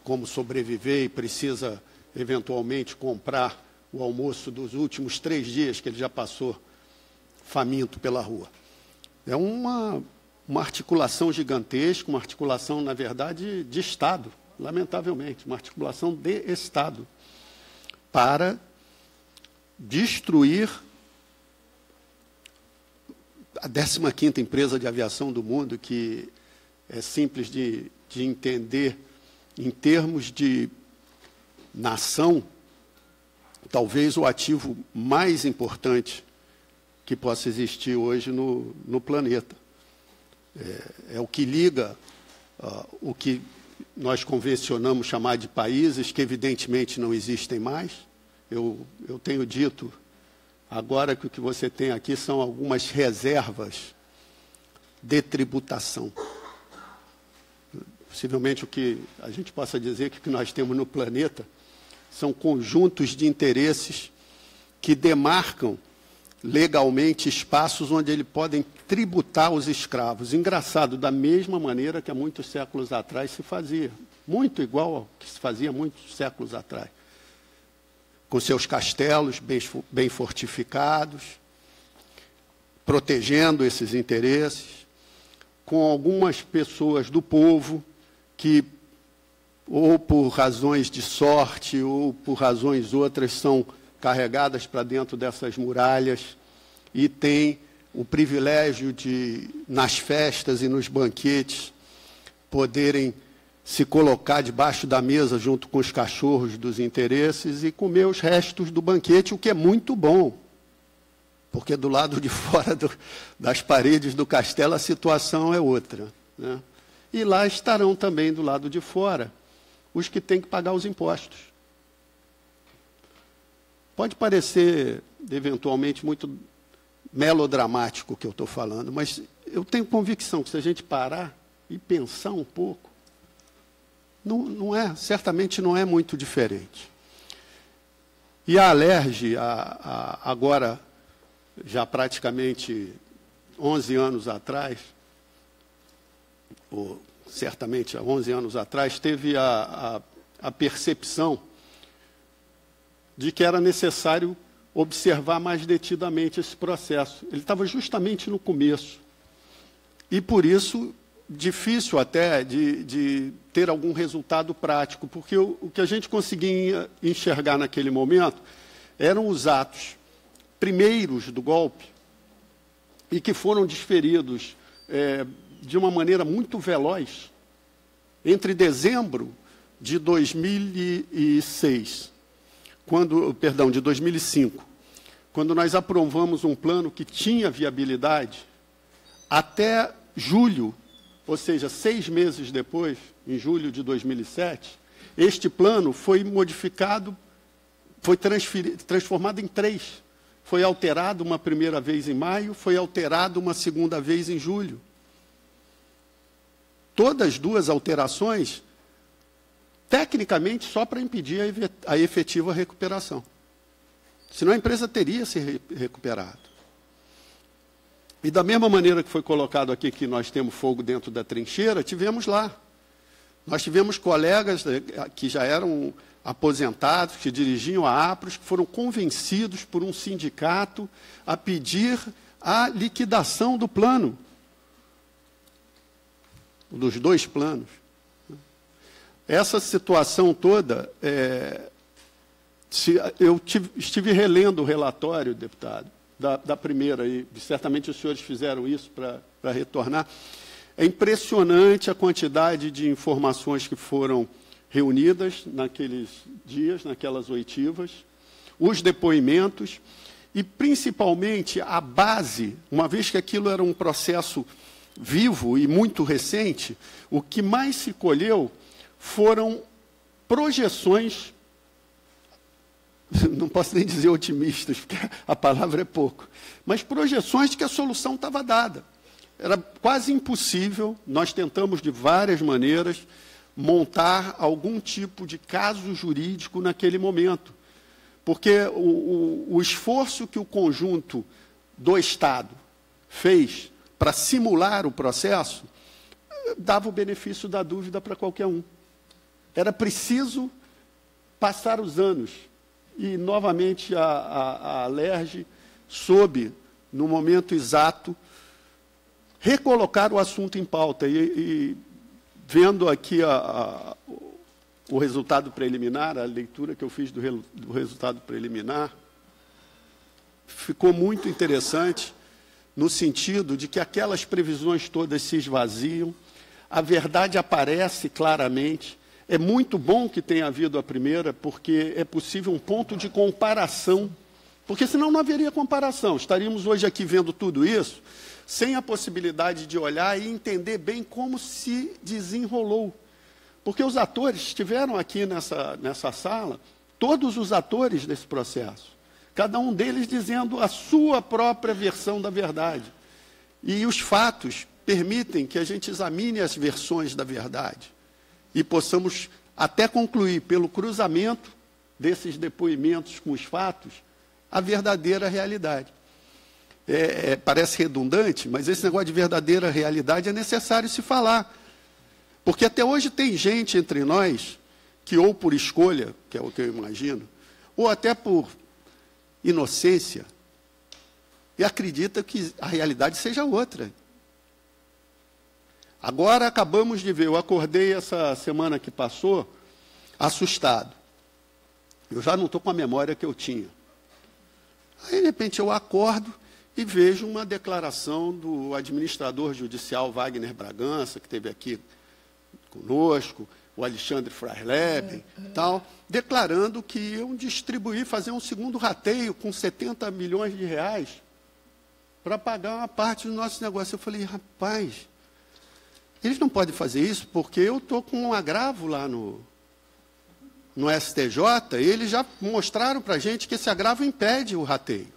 como sobreviver e precisa, eventualmente, comprar o almoço dos últimos 3 dias que ele já passou faminto pela rua. É uma articulação gigantesca, uma articulação, na verdade, de Estado, lamentavelmente, uma articulação de Estado, para destruir a 15ª empresa de aviação do mundo, que é simples de entender, em termos de nação, talvez o ativo mais importante que possa existir hoje no planeta. É o que liga o que nós convencionamos chamar de países, que evidentemente não existem mais. Eu tenho dito agora que o que você tem aqui são algumas reservas de tributação. Possivelmente o que a gente possa dizer que o que nós temos no planeta são conjuntos de interesses que demarcam legalmente espaços onde eles podem tributar os escravos. Engraçado, da mesma maneira que há muitos séculos atrás se fazia, muito igual ao que se fazia há muitos séculos atrás, com seus castelos bem fortificados, protegendo esses interesses, com algumas pessoas do povo que, ou por razões de sorte, ou por razões outras, são carregadas para dentro dessas muralhas e têm o privilégio de, nas festas e nos banquetes, poderem se colocar debaixo da mesa junto com os cachorros dos interesses e comer os restos do banquete, o que é muito bom, porque do lado de fora das paredes do castelo a situação é outra, né? E lá estarão também do lado de fora os que têm que pagar os impostos. Pode parecer, eventualmente, muito melodramático o que eu estou falando, mas eu tenho convicção que se a gente parar e pensar um pouco, certamente não é muito diferente. E a Alerj, agora, já praticamente 11 anos atrás, ou certamente há 11 anos atrás, teve a percepção de que era necessário observar mais detidamente esse processo. Ele estava justamente no começo. E, por isso, difícil até de ter algum resultado prático, porque o que a gente conseguia enxergar naquele momento eram os atos primeiros do golpe e que foram desferidos de uma maneira muito veloz entre dezembro de 2005, quando nós aprovamos um plano que tinha viabilidade, até julho, ou seja, 6 meses depois, em julho de 2007, este plano foi modificado, foi transformado em 3. Foi alterado uma primeira vez em maio, foi alterado uma segunda vez em julho. Todas as 2 alterações, tecnicamente, só para impedir a efetiva recuperação. Senão a empresa teria se recuperado. E da mesma maneira que foi colocado aqui que nós temos fogo dentro da trincheira, tivemos lá. Nós tivemos colegas que já eram aposentados, que dirigiam a APROS, que foram convencidos por um sindicato a pedir a liquidação do plano, dos 2 planos. Essa situação toda, eu estive relendo o relatório, deputado, da primeira, e certamente os senhores fizeram isso para retornar. É impressionante a quantidade de informações que foram reunidas naqueles dias, naquelas oitivas, os depoimentos e, principalmente, a base, uma vez que aquilo era um processo vivo e muito recente, o que mais se colheu foram projeções, não posso nem dizer otimistas, porque a palavra é pouco, mas projeções de que a solução estava dada. Era quase impossível, nós tentamos de várias maneiras montar algum tipo de caso jurídico naquele momento, porque o esforço que o conjunto do Estado fez para simular o processo dava o benefício da dúvida para qualquer um. Era preciso passar os anos. E, novamente, a Alerj soube, no momento exato, recolocar o assunto em pauta. E vendo aqui o resultado preliminar, a leitura que eu fiz do resultado preliminar, ficou muito interessante, no sentido de que aquelas previsões todas se esvaziam, a verdade aparece claramente. É muito bom que tenha havido a primeira, porque é possível um ponto de comparação, porque senão não haveria comparação. Estaríamos hoje aqui vendo tudo isso, sem a possibilidade de olhar e entender bem como se desenrolou. Porque os atores estiveram aqui nessa sala, todos os atores desse processo, cada um deles dizendo a sua própria versão da verdade. E os fatos permitem que a gente examine as versões da verdade e possamos até concluir, pelo cruzamento desses depoimentos com os fatos, a verdadeira realidade. Parece redundante, mas esse negócio de verdadeira realidade é necessário se falar. Porque até hoje tem gente entre nós que, ou por escolha, que é o que eu imagino, ou até por inocência, e acredita que a realidade seja outra. Agora acabamos de ver, eu acordei essa semana que passou, assustado. Eu já não estou com a memória que eu tinha. Aí, de repente, eu acordo e vejo uma declaração do administrador judicial Wagner Bragança, que esteve aqui conosco, o Alexandre Freileben, tal, declarando que iam distribuir, fazer um segundo rateio com 70 milhões de reais para pagar uma parte do nosso negócio. Eu falei, rapaz, eles não podem fazer isso porque eu estou com um agravo lá no STJ, e eles já mostraram para a gente que esse agravo impede o rateio.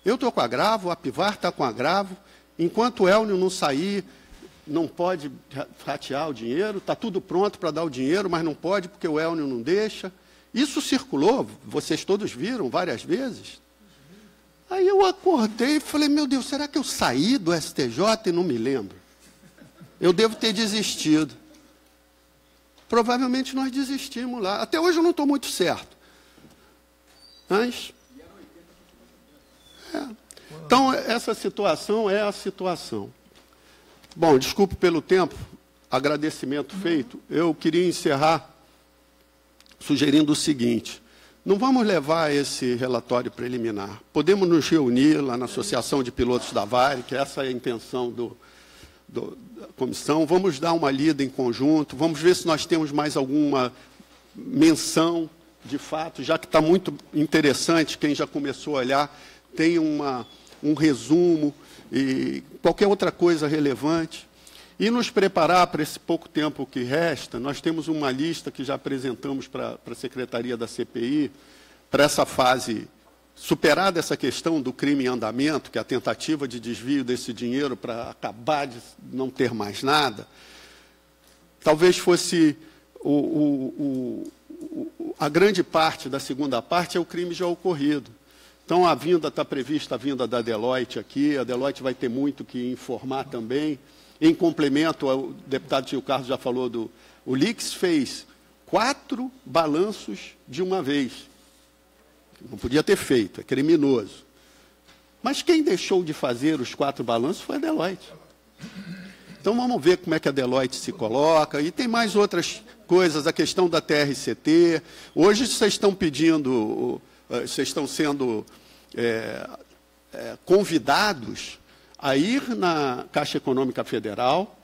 Eu estou com agravo, a Pivar está com agravo, enquanto o Elnio não sair, não pode ratear o dinheiro, está tudo pronto para dar o dinheiro, mas não pode porque o Elnio não deixa. Isso circulou, vocês todos viram várias vezes. Aí eu acordei e falei, meu Deus, será que eu saí do STJ e não me lembro? Eu devo ter desistido. Provavelmente nós desistimos lá. Até hoje eu não estou muito certo. Mas... Então, essa situação é a situação. Bom, desculpe pelo tempo, agradecimento feito. Eu queria encerrar sugerindo o seguinte: não vamos levar esse relatório preliminar. Podemos nos reunir lá na Associação de Pilotos da Varig, que essa é a intenção da comissão. Vamos dar uma lida em conjunto, vamos ver se nós temos mais alguma menção de fato, já que está muito interessante, quem já começou a olhar, tem um resumo e qualquer outra coisa relevante. E nos preparar para esse pouco tempo que resta, nós temos uma lista que já apresentamos para a Secretaria da CPI, para essa fase, superada essa questão do crime em andamento, que é a tentativa de desvio desse dinheiro para acabar de não ter mais nada. Talvez fosse a grande parte da segunda parte é o crime já ocorrido. Então, a vinda está prevista, a vinda da Deloitte aqui, a Deloitte vai ter muito que informar também. Em complemento, o deputado Tio Carlos já falou o Lix fez 4 balanços de uma vez. Não podia ter feito, é criminoso. Mas quem deixou de fazer os 4 balanços foi a Deloitte. Então, vamos ver como é que a Deloitte se coloca. E tem mais outras coisas, a questão da TRCT. Hoje vocês estão pedindo, vocês estão sendo convidados a ir na Caixa Econômica Federal,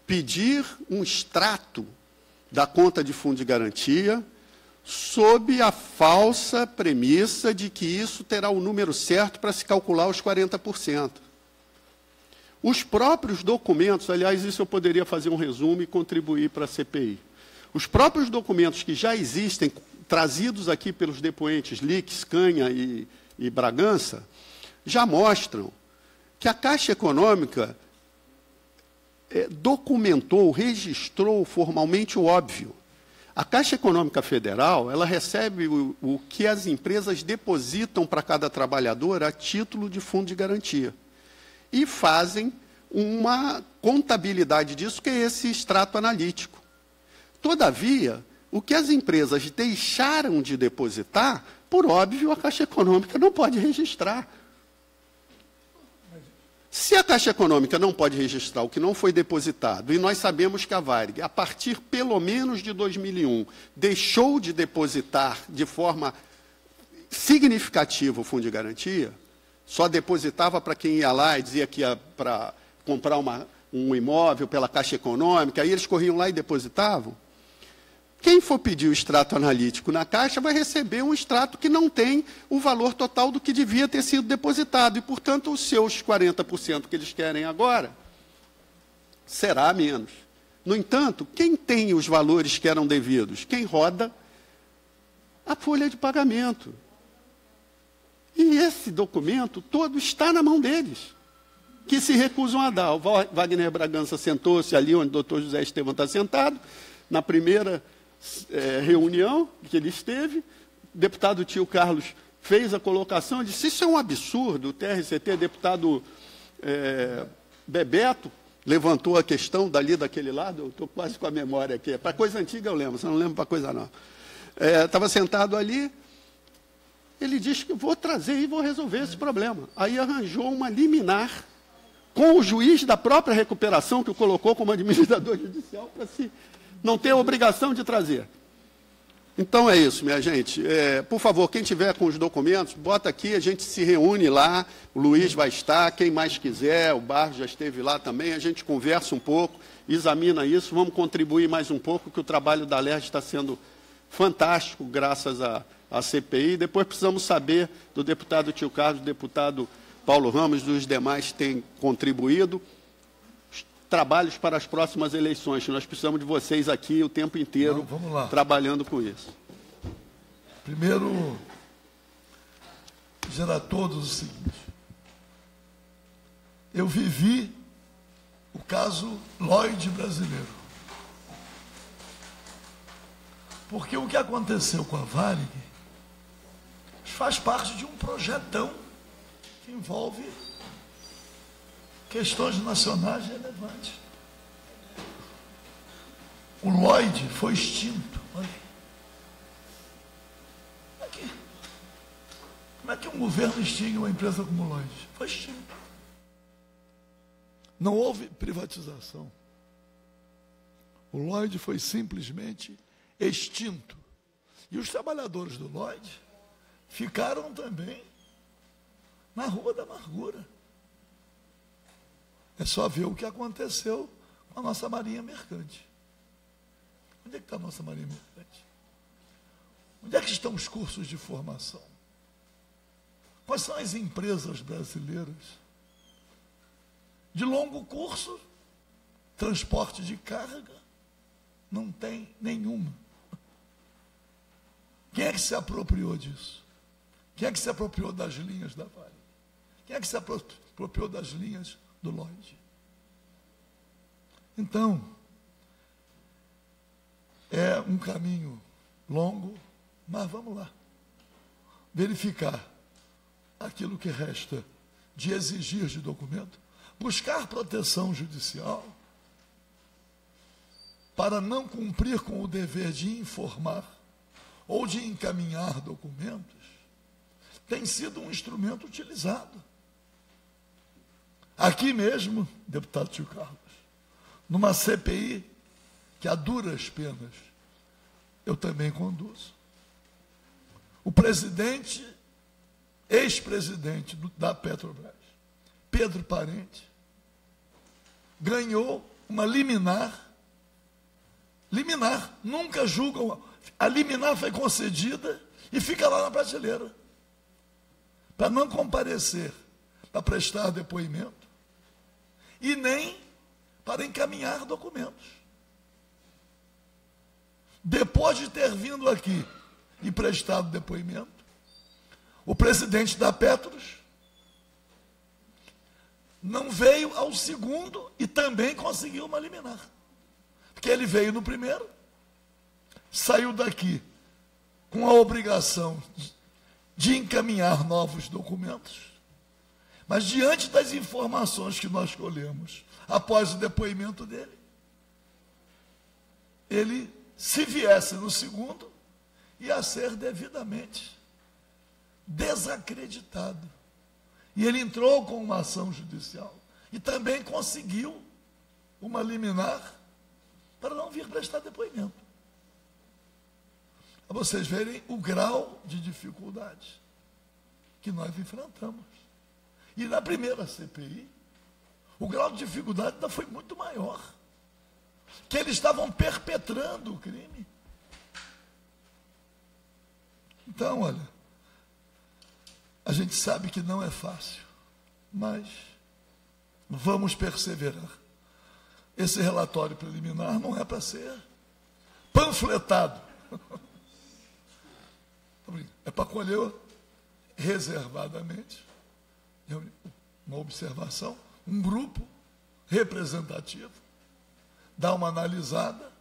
pedir um extrato da conta de fundo de garantia, sob a falsa premissa de que isso terá o número certo para se calcular os 40%. Os próprios documentos, aliás, isso eu poderia fazer um resumo e contribuir para a CPI. Os próprios documentos que já existem, trazidos aqui pelos depoentes Lix, Canha e Bragança, já mostram que a Caixa Econômica documentou, registrou formalmente o óbvio. A Caixa Econômica Federal, ela recebe o que as empresas depositam para cada trabalhador a título de fundo de garantia. E fazem uma contabilidade disso, que é esse extrato analítico. Todavia, o que as empresas deixaram de depositar, por óbvio, a Caixa Econômica não pode registrar. Se a Caixa Econômica não pode registrar o que não foi depositado, e nós sabemos que a Varig, a partir pelo menos de 2001, deixou de depositar de forma significativa o fundo de garantia, só depositava para quem ia lá e dizia que ia para comprar um imóvel pela Caixa Econômica, aí eles corriam lá e depositavam. Quem for pedir o extrato analítico na Caixa vai receber um extrato que não tem o valor total do que devia ter sido depositado. E, portanto, os seus 40% que eles querem agora será menos. No entanto, quem tem os valores que eram devidos? Quem roda a folha de pagamento. E esse documento todo está na mão deles, que se recusam a dar. O Wagner Bragança sentou-se ali onde o doutor José Estevão está sentado, na primeira reunião que ele esteve, o deputado Tio Carlos fez a colocação e disse: isso é um absurdo. O TRCT, deputado Bebeto, levantou a questão daquele lado, eu estou quase com a memória aqui, para coisa antiga eu lembro, se não lembro para coisa nova. Estava sentado ali, ele disse que vou trazer e vou resolver esse problema. Aí arranjou uma liminar com o juiz da própria recuperação, que o colocou como administrador judicial, para se não ter a obrigação de trazer. Então é isso, minha gente. Por favor, quem tiver com os documentos, bota aqui, a gente se reúne lá, o Luiz vai estar, quem mais quiser, o Barros já esteve lá também, a gente conversa um pouco, examina isso, vamos contribuir mais um pouco, que o trabalho da LERJ está sendo fantástico, graças à CPI. Depois precisamos saber do deputado Tio Carlos, do deputado Paulo Ramos, dos demais que têm contribuído, trabalhos para as próximas eleições. Nós precisamos de vocês aqui o tempo inteiro trabalhando com isso. Primeiro, dizer a todos o seguinte: eu vivi o caso Lloyd brasileiro. Porque o que aconteceu com a Varig faz parte de um projetão que envolve questões nacionais relevantes. O Lloyd foi extinto. Olha aqui. Como é que um governo extingue uma empresa como o Lloyd? Foi extinto. Não houve privatização. O Lloyd foi simplesmente extinto. E os trabalhadores do Lloyd ficaram também na Rua da Amargura. É só ver o que aconteceu com a nossa Marinha Mercante. Onde é que está a nossa Marinha Mercante? Onde é que estão os cursos de formação? Quais são as empresas brasileiras de longo curso, transporte de carga? Não tem nenhuma. Quem é que se apropriou disso? Quem é que se apropriou das linhas da Vale? Quem é que se apropriou das linhas do Lloyd? Então, é um caminho longo, mas vamos lá. Verificar aquilo que resta de exigir de documento, buscar proteção judicial para não cumprir com o dever de informar ou de encaminhar documentos, tem sido um instrumento utilizado. Aqui mesmo, deputado Tio Carlos, numa CPI que a duras penas eu também conduzo, o presidente, ex-presidente da Petrobras, Pedro Parente, ganhou uma liminar liminar. Nunca julgam. A liminar foi concedida e fica lá na prateleira. Para não comparecer, para prestar depoimento e nem para encaminhar documentos. Depois de ter vindo aqui e prestado depoimento, o presidente da Petros não veio ao segundo e também conseguiu uma liminar. Porque ele veio no primeiro, saiu daqui com a obrigação de encaminhar novos documentos, mas diante das informações que nós colhemos após o depoimento dele, ele, se viesse no segundo, ia ser devidamente desacreditado. E ele entrou com uma ação judicial e também conseguiu uma liminar para não vir prestar depoimento. Para vocês verem o grau de dificuldade que nós enfrentamos. E na primeira CPI, o grau de dificuldade ainda foi muito maior. Que eles estavam perpetrando o crime. Então, olha, a gente sabe que não é fácil, mas vamos perseverar. Esse relatório preliminar não é para ser panfletado. É para colher reservadamente uma observação, um grupo representativo, dar uma analisada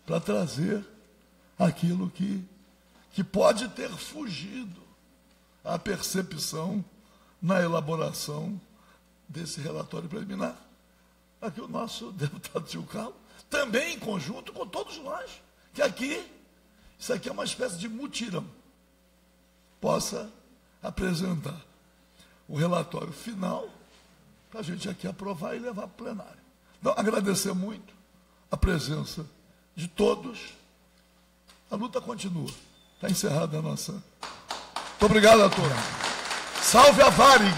para trazer aquilo que pode ter fugido à percepção na elaboração desse relatório preliminar. Aqui o nosso deputado Tio Carlos, também em conjunto com todos nós, que aqui, isso aqui é uma espécie de mutirão, possa apresentar o relatório final para a gente aqui aprovar e levar para o plenário. Então, agradecer muito a presença de todos. A luta continua. Está encerrada a nossa... Muito obrigado a todos. Salve a Varig!